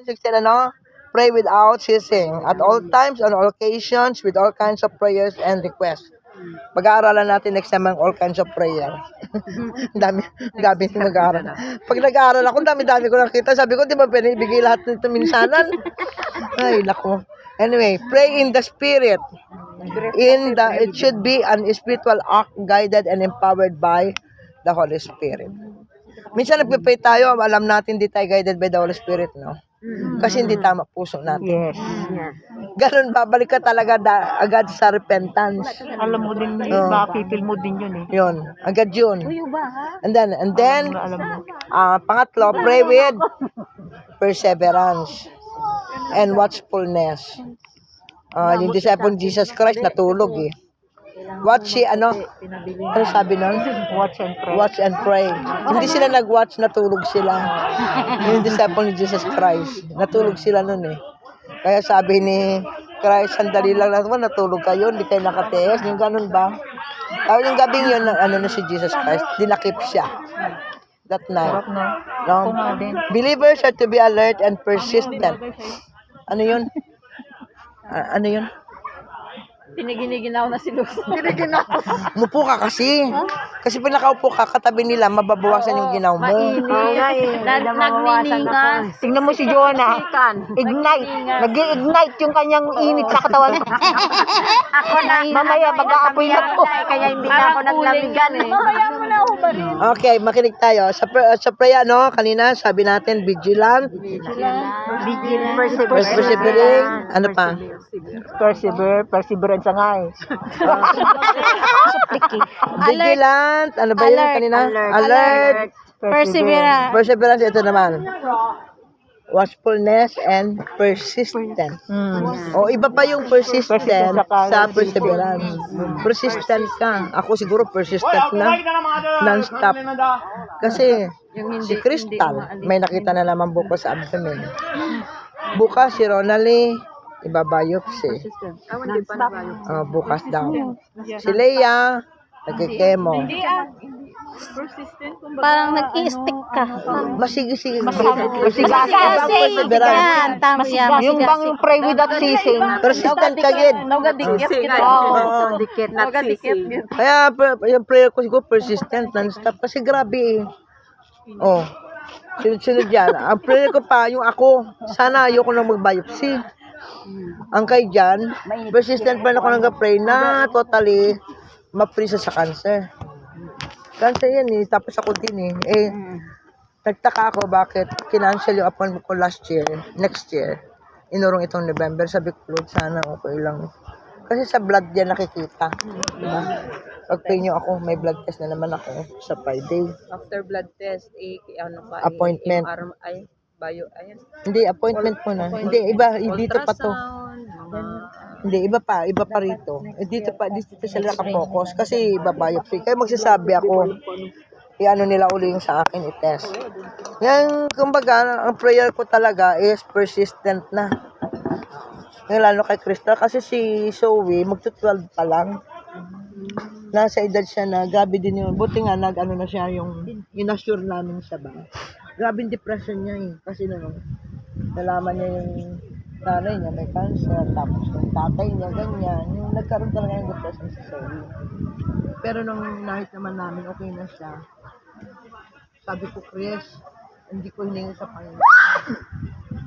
16, ano? Pray without ceasing, at all times, on all occasions, with all kinds of prayers and requests. Pag-aaralan natin next time ang all kinds of prayer. Dami, gabi mag-aaral. Pag nag-aaral ako, dami-dami ko nakita. Sabi ko, di ba pinibigay lahat nito minsanan? Ay, nako. Anyway, pray in the Spirit. It should be an spiritual act guided and empowered by the Holy Spirit. Minsan nagpe-pray tayo, alam natin di tayo guided by the Holy Spirit, no? Kasi hindi tama puso natin. Yes. Ganun, babalik ka talaga agad sa repentance. Alam mo din, mapipil mo din yun eh. Yun, agad yun. And then, Alam mo. pangatlo, pray with perseverance and watchfulness. Yung disciple ni Jesus Christ natulog eh. Ano sabi nun? Watch and pray. Watch and pray. Hindi sila nag-watch, natulog sila. Yung disciple ni Jesus Christ, natulog sila nun eh. Kaya sabi ni Christ, sandali lang naman, natulog kayo, hindi kayo nakatiis. Yung ganun ba? Yung gabing yun, na si Jesus Christ, dinakip siya. That night. No? Believers are to be alert and persistent. Ano yun? Ano yun? Piniginaw na si Luz. Mupo ka kasi. Kasi pag nakaupo ka, katabi nila, mababawasan yung ginaw mo. Nagniningas. Tingnan mo si Joanna. Ignite. Nag-ignite yung kanyang init sa katawan. Ako na. Mamaya mag-aapoy na po. Kaya hindi na ako naglamigan eh. Mamaya mo na ako ba rin? Okay, makinig tayo. Sa prayer, no, kanina, sabi natin, vigilant, persevering, ano pa? Perseverance nga eh. Vigilant, ano ba yun kanina? Alert, perseverance, ito naman. Watchfulness and persistent. O iba pa yung persistent sa perseverance. Persistent ka. Ako siguro persistent na. Non-stop. Kasi si Crystal, may nakita na naman bukas sa abdomen. Bukas si Ronaldie, ibabiopsy. Bukas daw. Si Leia, nagkikemo. Parang nag-i-stick ka. Masigi-sige. Yan, tama yan. Yung bang pray without ceasing. Persistent ka gid. Nagadikit kita. Dikit, not ceasing. Kaya yung prayer ko siguro persistent, non-stop. Kasi grabe eh. Sunod-sunod yan. Ang prayer ko pa, yung ako, sana ayoko nang mag-biopsy. Ang kay dyan, persistent pa rin ako nag-pray na totally ma-freeze sa cancer. Cancer yan eh, tapos ako din eh. Nagtaka ako bakit kinancel yung appointment ko next year. Inurong itong November, sabi ko, Lord, sana okay lang. Kasi sa blood yan nakikita. Diba? Pag-pray nyo ako, may blood test na naman ako sa Friday. After blood test, Appointment. Hindi, appointment mo na. Hindi, iba, dito pa to. Hindi, iba pa rito. Dito sila nakapokus kasi iba biopsy. Kaya magsasabi ako, i-ano nila uli yung sa akin, i-test. Yan, kumbaga, ang prayer ko talaga is persistent na. Yung lalo kay Crystal, kasi si Zoe, magto-12 pa lang. Nasa edad siya na, grabe din yun. Buti nga, nag-ano na siya, yung inassure namin siya ba. Grabe yung depression niya eh. Kasi nalaman niya yung nanay niya may cancer, tapos yung tatay niya, ganyan. Yung nagkaroon talaga yung depression sa Zoe. Pero nung nakita naman namin, okay na siya. Sabi ko, Chris, hindi ko hiningi sa Panginoon.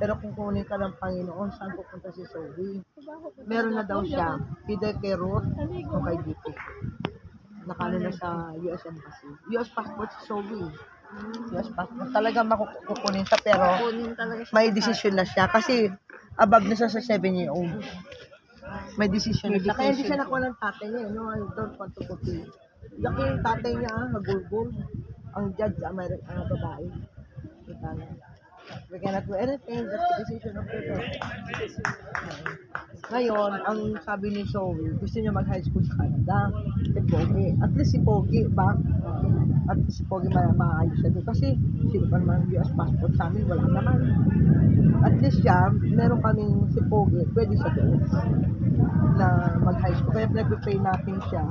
Pero kung kunin ka ng Panginoon, saan pupunta si Zoe? Meron na daw siya, either kay Ruth o kay Dito. Nakano na sa US Embassy. US passport si Zoe. US passport. Talaga makukunin siya, pero may decision na siya. Kasi above na siya sa 7-year-old. May decision na siya. Kaya hindi siya nakuha ng tatay niya. No, I don't want to copy. Laki yung tatay niya, nagulgul. Ang judge, ang babae. Kita na. We cannot do anything. That's the decision of the Lord. Ngayon, ang sabi ni Zoe, gusto niya mag-high school sa Canada. Si Pogi. At least si Pogi, ba? At least si Pogi maayos siya doon. Kasi sino pa naman US passport sa amin, wala naman. At least siya, meron kaming si Pogi, pwede siya doon na mag-high school. Kaya pinag-pray natin siya.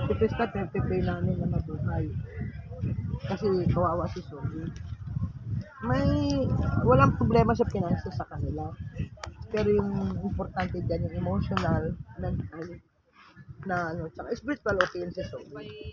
Si Krista, pinag-pray namin na mabuhay. Kasi kawawa si Zoe. walang problema sa finances sa kanila. Pero yung importante dyan, yung emotional, mental, na ano, tsaka spiritual, okay yun si Sophie.